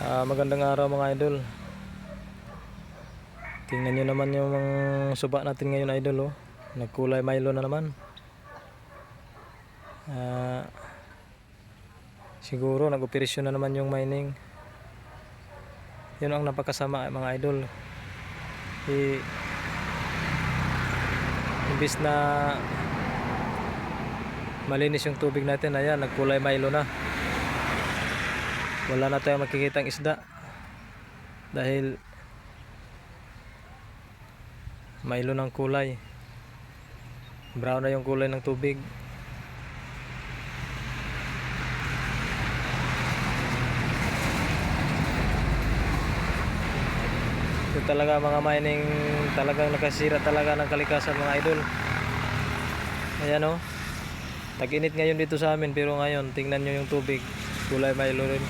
Magandang araw mga idol. Tingnan nyo naman yung suba natin ngayon idol, oh. Nagkulay Milo na naman. Siguro nag-operasyon na naman yung mining. Yun ang napakasama mga idol. Imbis na malinis yung tubig natin, ayan, nagkulay Milo na. Wala na tayong makikitang isda dahil Milo ng kulay. Brown na yung kulay ng tubig. Ito talaga mga mining, talagang nakasira talaga ng kalikasan mga idol. Ayan, oh. Tag-init ngayon dito sa amin, pero ngayon tingnan nyo yung tubig, kulay Milo rin.